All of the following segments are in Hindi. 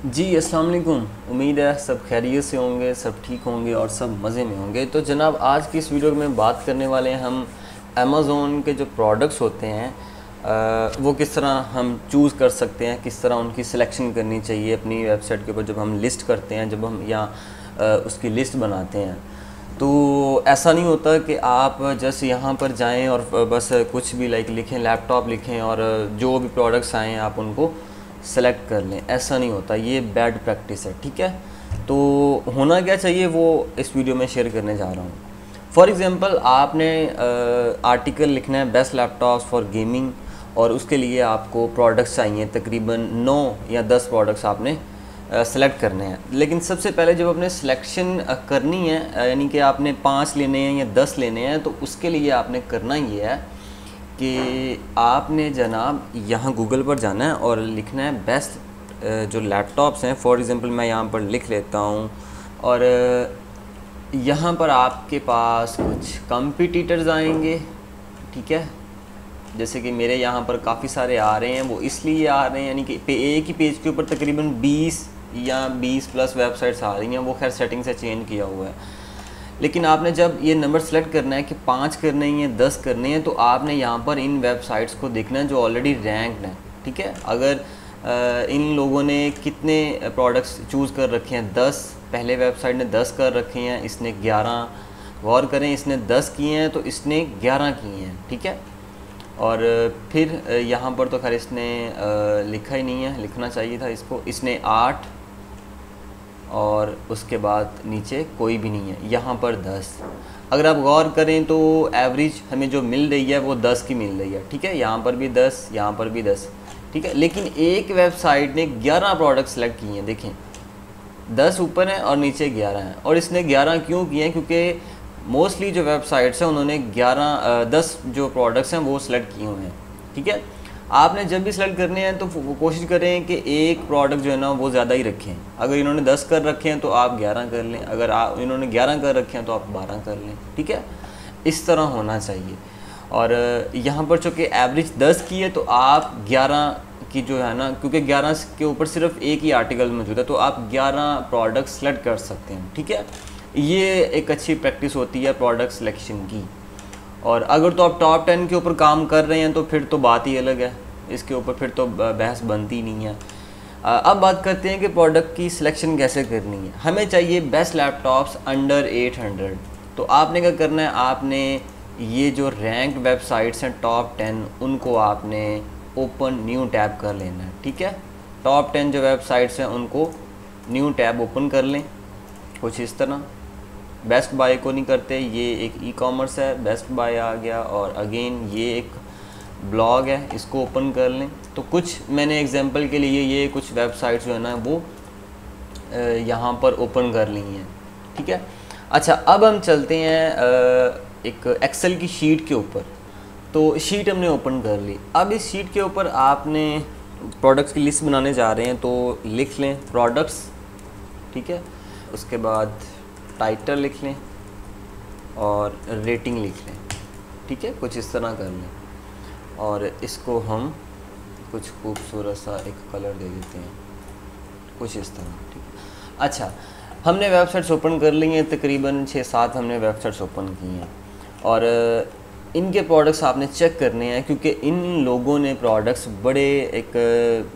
जी अस्सलाम वालेकुम। उम्मीद है सब खैरियत से होंगे, सब ठीक होंगे और सब मज़े में होंगे। तो जनाब आज की इस वीडियो में बात करने वाले हैं हम अमेज़ोन के जो प्रोडक्ट्स होते हैं वो किस तरह हम चूज़ कर सकते हैं, किस तरह उनकी सिलेक्शन करनी चाहिए अपनी वेबसाइट के ऊपर जब हम लिस्ट करते हैं, जब हम यहाँ उसकी लिस्ट बनाते हैं। तो ऐसा नहीं होता कि आप जस्ट यहाँ पर जाएं और बस कुछ भी लिखें, लैपटॉप लिखें और जो भी प्रोडक्ट्स आएँ आप उनको सेलेक्ट कर लें। ऐसा नहीं होता, ये बैड प्रैक्टिस है, ठीक है। तो होना क्या चाहिए वो इस वीडियो में शेयर करने जा रहा हूँ। फॉर एग्ज़ाम्पल आपने आर्टिकल लिखना है बेस्ट लैपटॉप्स फॉर गेमिंग और उसके लिए आपको प्रोडक्ट्स चाहिए, तकरीबन 9 या 10 प्रोडक्ट्स आपने सेलेक्ट करने हैं। लेकिन सबसे पहले जब आपने सिलेक्शन करनी है, यानी कि आपने 5 लेने हैं या 10 लेने हैं, तो उसके लिए आपने करना ये है कि आपने जनाब यहाँ गूगल पर जाना है और लिखना है बेस्ट जो लैपटॉप्स हैं। फॉर एग्ज़ाम्पल मैं यहाँ पर लिख लेता हूँ और यहाँ पर आपके पास कुछ कॉम्पिटिटर्स आएंगे, ठीक है। जैसे कि मेरे यहाँ पर काफ़ी सारे आ रहे हैं, वो इसलिए आ रहे हैं यानी कि एक ही पेज के ऊपर तकरीबन 20 या 20 प्लस वेबसाइट्स आ रही हैं। वो खैर सेटिंग से चेंज किया हुआ है। लेकिन आपने जब ये नंबर सेलेक्ट करना है कि 5 करने हैं या 10 करने हैं, तो आपने यहाँ पर इन वेबसाइट्स को देखना है जो ऑलरेडी रैंक्ड हैं, ठीक है। अगर इन लोगों ने कितने प्रोडक्ट्स चूज़ कर रखे हैं, 10, पहले वेबसाइट ने 10 कर रखे हैं, इसने 11, गौर करें इसने 10 किए हैं तो इसने 11 किए हैं, ठीक है। और फिर यहाँ पर तो खैर इसने लिखा ही नहीं है, लिखना चाहिए था इसको, इसने 8 और उसके बाद नीचे कोई भी नहीं है, यहाँ पर 10। अगर आप गौर करें तो एवरेज हमें जो मिल रही है वो 10 की मिल रही है, ठीक है। यहाँ पर भी 10, यहाँ पर भी 10, ठीक है। लेकिन एक वेबसाइट ने 11 प्रोडक्ट सेलेक्ट किए हैं, देखें 10 ऊपर हैं और नीचे 11 हैं। और इसने 11 क्यों किए हैं? क्योंकि मोस्टली जो वेबसाइट्स हैं उन्होंने 10 जो प्रोडक्ट्स हैं वो सिलेक्ट किए हुए हैं, ठीक है। आपने जब भी सिलेक्ट करने हैं तो कोशिश करें कि एक प्रोडक्ट जो है ना वो ज़्यादा ही रखें। अगर इन्होंने 10 कर रखे हैं तो आप 11 कर लें, अगर इन्होंने 11 कर रखे हैं तो आप 12 कर लें, ठीक है। इस तरह होना चाहिए। और यहाँ पर चूँकि एवरेज 10 की है तो आप 11 की जो है ना, क्योंकि 11 के ऊपर सिर्फ एक ही आर्टिकल मौजूद है, तो आप 11 प्रोडक्ट सेलेक्ट कर सकते हैं, ठीक है। ये एक अच्छी प्रैक्टिस होती है प्रोडक्ट सिलेक्शन की। और अगर तो आप टॉप 10 के ऊपर काम कर रहे हैं तो फिर तो बात ही अलग है, इसके ऊपर फिर तो बहस बनती नहीं है। अब बात करते हैं कि प्रोडक्ट की सिलेक्शन कैसे करनी है। हमें चाहिए बेस्ट लैपटॉप्स अंडर 800। तो आपने क्या करना है, आपने ये जो रैंक वेबसाइट्स हैं टॉप 10 उनको आपने ओपन न्यू टैब कर लेना है, ठीक है। टॉप 10 जो वेबसाइट्स हैं उनको न्यू टैब ओपन कर लें, कुछ इस तरह। बेस्ट बाय को नहीं करते, ये एक ई कॉमर्स है, बेस्ट बाय आ गया। और अगेन ये एक ब्लॉग है, इसको ओपन कर लें। तो कुछ मैंने एग्जांपल के लिए ये कुछ वेबसाइट्स जो है ना वो यहाँ पर ओपन कर ली हैं, ठीक है। अच्छा, अब हम चलते हैं एक एक्सेल की शीट के ऊपर। तो शीट हमने ओपन कर ली। अब इस शीट के ऊपर आपने प्रोडक्ट्स की लिस्ट बनाने जा रहे हैं, तो लिख लें प्रोडक्ट्स, ठीक है। उसके बाद टाइटल लिख लें और रेटिंग लिख लें, ठीक है। कुछ इस तरह कर लें और इसको हम कुछ खूबसूरत सा एक कलर दे देते हैं, कुछ इस तरह, ठीक है। अच्छा, हमने वेबसाइट्स ओपन कर ली हैं, तकरीबन 6-7 हमने वेबसाइट्स ओपन की हैं और इनके प्रोडक्ट्स आपने चेक करने हैं, क्योंकि इन लोगों ने प्रोडक्ट्स बड़े एक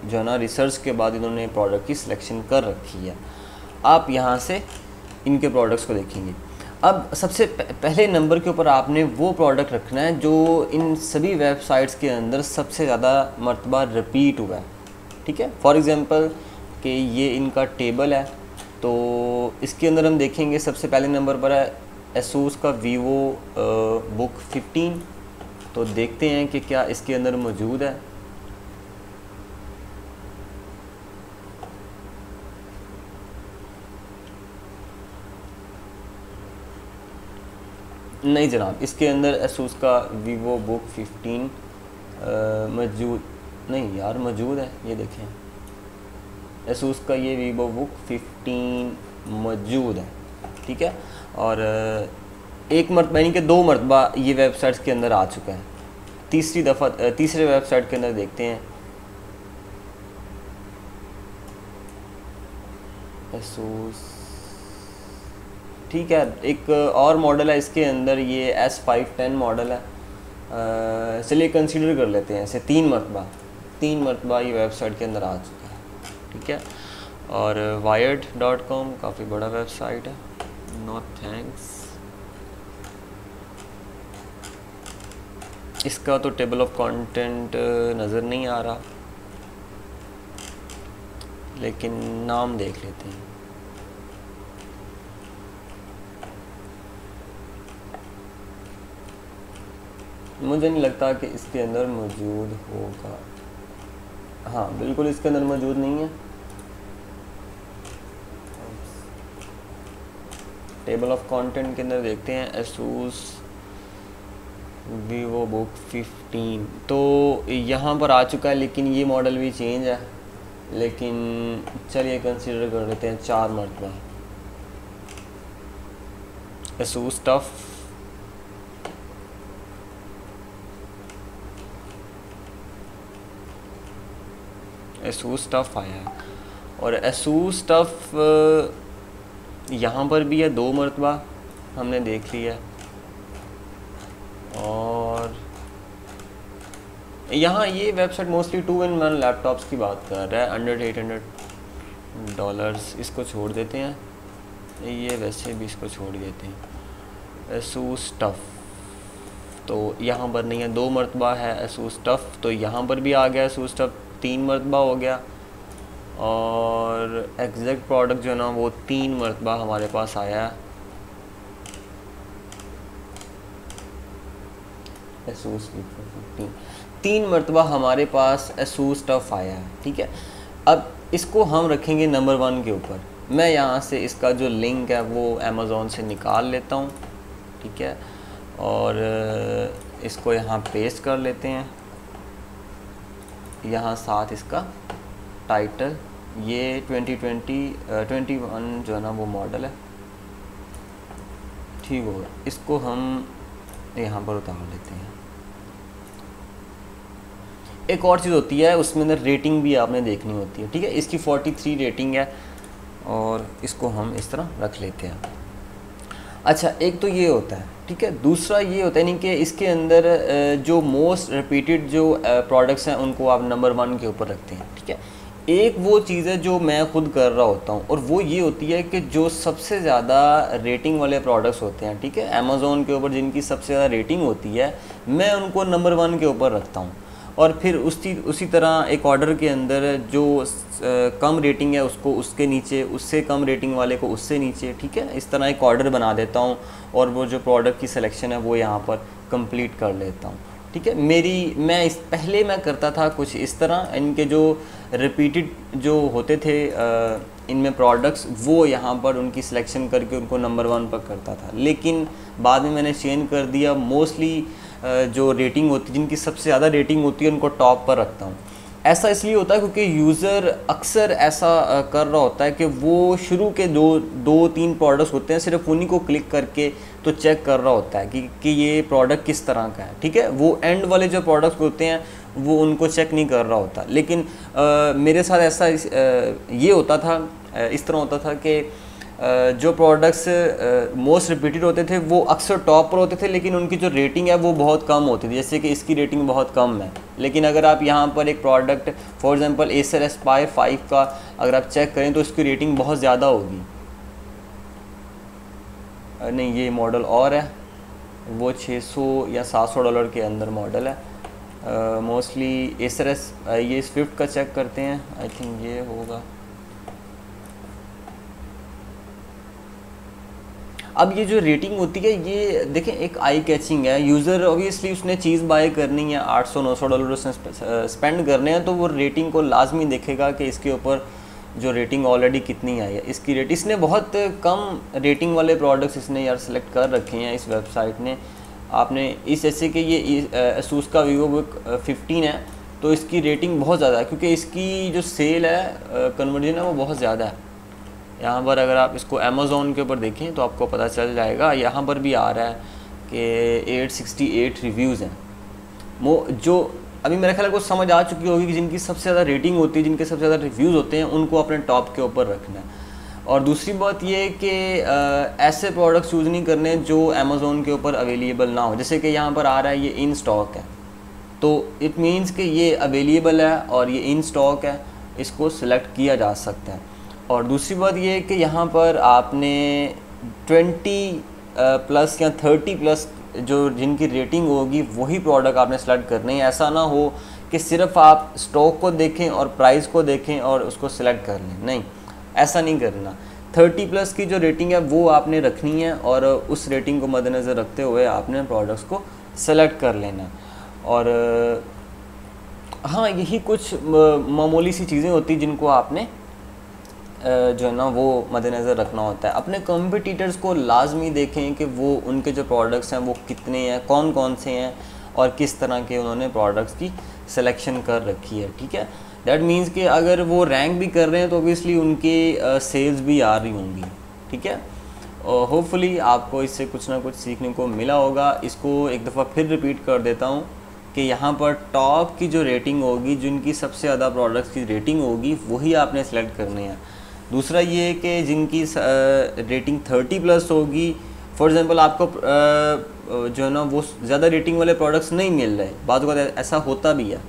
जो है ना रिसर्च के बाद इन्होंने प्रोडक्ट की सिलेक्शन कर रखी है। आप यहाँ से इनके प्रोडक्ट्स को देखेंगे। अब सबसे पहले नंबर के ऊपर आपने वो प्रोडक्ट रखना है जो इन सभी वेबसाइट्स के अंदर सबसे ज़्यादा मर्तबा रिपीट हुआ है, ठीक है। फॉर एग्ज़ाम्पल कि ये इनका टेबल है, तो इसके अंदर हम देखेंगे सबसे पहले नंबर पर है एसूस का वीवो बुक 15। तो देखते हैं कि क्या इसके अंदर मौजूद है। नहीं जनाब, इसके अंदर एसूस का वीवो बुक 15 मौजूद नहीं यार, मौजूद है, ये देखें एसूस का ये वीवो बुक 15 मौजूद है, ठीक है। और एक मरतबा यानी कि 2 मरतबा ये वेबसाइट्स के अंदर आ चुका है। तीसरे वेबसाइट के अंदर देखते हैं एसूस, ठीक है। एक और मॉडल है इसके अंदर, ये S510 मॉडल है। चलिए कंसीडर कर लेते हैं इसे 3 मरतबा ये वेबसाइट के अंदर आ चुका है, ठीक है। और wired.com काफ़ी बड़ा वेबसाइट है, नो थैंक्स। इसका तो टेबल ऑफ कंटेंट नज़र नहीं आ रहा, लेकिन नाम देख लेते हैं। मुझे नहीं लगता कि इसके अंदर मौजूद होगा। हाँ बिल्कुल इसके अंदर मौजूद नहीं है। टेबल ऑफ कंटेंट के अंदर देखते हैं एसूस वीवो बुक 15, तो यहाँ पर आ चुका है, लेकिन ये मॉडल भी चेंज है। लेकिन चलिए कंसीडर कर लेते हैं 4 मरतबा। एसूस टफ, एसूस टफ आया है। और एसूस टफ यहाँ पर भी है 2 मरतबा, हमने देख लिया है। और यहाँ ये वेबसाइट मोस्टली 2-in-1 लैपटॉप्स की बात कर रहा है, अंडर $800। इसको छोड़ देते हैं, ये वैसे भी इसको छोड़ देते हैं। एसूस टफ तो यहाँ पर नहीं है, 2 मरतबा है एसूस टफ, तो यहाँ पर भी आ गया एसूस टफ, 3 मरतबा हो गया। और एग्जैक्ट प्रोडक्ट जो है ना वो 3 मरतबा हमारे पास आया है, एसूस 15, 3 मरतबा हमारे पास एसूस टफ आया है, ठीक है। अब इसको हम रखेंगे नंबर 1 के ऊपर। मैं यहाँ से इसका जो लिंक है वो अमेज़ॉन से निकाल लेता हूँ, ठीक है। और इसको यहाँ पेस्ट कर लेते हैं, यहाँ साथ इसका टाइटल, ये 2021 जो है ना वो मॉडल है, ठीक होगा। इसको हम यहाँ पर उतार लेते हैं। एक और चीज़ होती है उसमें अंदर रेटिंग भी आपने देखनी होती है, ठीक है। इसकी 43 रेटिंग है और इसको हम इस तरह रख लेते हैं। अच्छा एक तो ये होता है, ठीक है। दूसरा ये होता है नहीं कि इसके अंदर जो मोस्ट रिपीटेड जो प्रोडक्ट्स हैं उनको आप नंबर 1 के ऊपर रखते हैं, ठीक है। एक वो चीज़ है जो मैं खुद कर रहा होता हूँ, और वो ये होती है कि जो सबसे ज़्यादा रेटिंग वाले प्रोडक्ट्स होते हैं, ठीक है, अमेज़ॉन के ऊपर जिनकी सबसे ज़्यादा रेटिंग होती है, मैं उनको नंबर 1 के ऊपर रखता हूँ। और फिर उसी तरह एक ऑर्डर के अंदर जो कम रेटिंग है उसको उसके नीचे, उससे कम रेटिंग वाले को उससे नीचे, ठीक है। इस तरह एक ऑर्डर बना देता हूँ और वो जो प्रोडक्ट की सिलेक्शन है वो यहाँ पर कंप्लीट कर लेता हूँ, ठीक है। पहले मैं करता था कुछ इस तरह, इनके जो रिपीटेड जो होते थे इनमें प्रोडक्ट्स, वो यहाँ पर उनकी सिलेक्शन करके उनको नंबर 1 पर करता था। लेकिन बाद में मैंने चेंज कर दिया, मोस्टली जो रेटिंग होती है, जिनकी सबसे ज़्यादा रेटिंग होती है, उनको टॉप पर रखता हूँ। ऐसा इसलिए होता है क्योंकि यूज़र अक्सर ऐसा कर रहा होता है कि वो शुरू के 2-3 प्रोडक्ट्स होते हैं, सिर्फ उन्हीं को क्लिक करके तो चेक कर रहा होता है कि ये प्रोडक्ट किस तरह का है, ठीक है। वो एंड वाले जो प्रोडक्ट्स होते हैं वो उनको चेक नहीं कर रहा होता। लेकिन मेरे साथ ऐसा ये होता था, इस तरह होता था कि जो प्रोडक्ट्स मोस्ट रिपीटेड होते थे वो अक्सर टॉप पर होते थे, लेकिन उनकी जो रेटिंग है वो बहुत कम होती थी। जैसे कि इसकी रेटिंग बहुत कम है, लेकिन अगर आप यहाँ पर एक product for example Acer Aspire 5 का अगर आप चेक करें तो इसकी रेटिंग बहुत ज़्यादा होगी। नहीं, ये मॉडल और है, वो $600 या $700 के अंदर मॉडल है। मोस्टली एसर ये स्विफ्ट का चेक करते हैं, आई थिंक ये होगा। अब ये जो रेटिंग होती है ये देखें एक आई कैचिंग है। यूज़र ऑब्वियसली उसने चीज़ बाय करनी है, $800-900 उसने स्पेंड करने हैं, तो वो रेटिंग को लाजमी देखेगा कि इसके ऊपर जो रेटिंग ऑलरेडी कितनी आई है। इसकी रेट, इसने बहुत कम रेटिंग वाले प्रोडक्ट्स इसने यार सेलेक्ट कर रखे हैं इस वेबसाइट ने। आपने इस जैसे कि ये एसूस का वीवो बुक 15 है, तो इसकी रेटिंग बहुत ज़्यादा है क्योंकि इसकी जो सेल है कन्वर्जन है वो बहुत ज़्यादा है। यहाँ पर अगर आप इसको अमेज़ॉन के ऊपर देखें तो आपको पता चल जाएगा, यहाँ पर भी आ रहा है कि 868 रिव्यूज़ हैं। जो अभी मेरे ख्याल को समझ आ चुकी होगी कि जिनकी सबसे ज़्यादा रेटिंग होती है, जिनके सबसे ज़्यादा रिव्यूज़ होते हैं, उनको अपने टॉप के ऊपर रखना है। और दूसरी बात ये है कि ऐसे प्रोडक्ट्स यूज़ नहीं करने जो अमेज़ोन के ऊपर अवेलेबल ना हो। जैसे कि यहाँ पर आ रहा है ये इन स्टॉक है, तो इट मीन्स कि ये अवेलेबल है और ये इन स्टॉक है, इसको सिलेक्ट किया जा सकता है। और दूसरी बात ये है कि यहाँ पर आपने 20 प्लस या 30 प्लस जो जिनकी रेटिंग होगी वही प्रोडक्ट आपने सेलेक्ट करनी है। ऐसा ना हो कि सिर्फ आप स्टॉक को देखें और प्राइस को देखें और उसको सिलेक्ट कर लें, नहीं, ऐसा नहीं करना। 30 प्लस की जो रेटिंग है वो आपने रखनी है और उस रेटिंग को मद्देनज़र रखते हुए आपने प्रोडक्ट्स को सेलेक्ट कर लेना। और हाँ, यही कुछ मामूली सी चीज़ें होती जिनको आपने जो है ना वो मद्देनज़र रखना होता है। अपने कॉम्पिटिटर्स को लाजमी देखें कि वो उनके जो प्रोडक्ट्स हैं वो कितने हैं, कौन कौन से हैं और किस तरह के उन्होंने प्रोडक्ट्स की सिलेक्शन कर रखी है, ठीक है। दैट मीन्स कि अगर वो रैंक भी कर रहे हैं तो ऑब्वियसली उनके सेल्स भी आ रही होंगी, ठीक है। और होपफुली आपको इससे कुछ ना कुछ सीखने को मिला होगा। इसको एक दफ़ा फिर रिपीट कर देता हूँ कि यहाँ पर टॉप की जो रेटिंग होगी, जिनकी सबसे ज़्यादा प्रोडक्ट्स की रेटिंग होगी वही आपने सेलेक्ट करने हैं। दूसरा ये है कि जिनकी रेटिंग 30 प्लस होगी, फॉर एग्ज़ाम्पल आपको जो है ना वो ज़्यादा रेटिंग वाले प्रोडक्ट्स नहीं मिल रहे, बाद ऐसा होता भी है,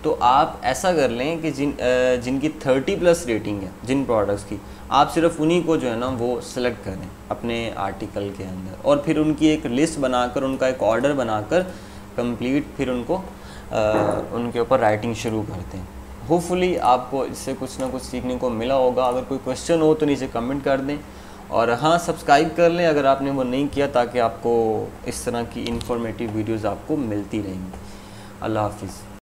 तो आप ऐसा कर लें कि जिनकी 30 प्लस रेटिंग है जिन प्रोडक्ट्स की, आप सिर्फ उन्हीं को जो है ना वो सिलेक्ट करें अपने आर्टिकल के अंदर और फिर उनकी एक लिस्ट बनाकर, उनका एक ऑर्डर बनाकर कंप्लीट फिर उनको उनके ऊपर राइटिंग शुरू करते हैं। होपफुली आपको इससे कुछ ना कुछ सीखने को मिला होगा। अगर कोई क्वेश्चन हो तो नीचे कमेंट कर दें और हाँ, सब्सक्राइब कर लें अगर आपने वो नहीं किया, ताकि आपको इस तरह की इंफॉर्मेटिव वीडियोज़ आपको मिलती रहेंगी। अल्लाह हाफिज़।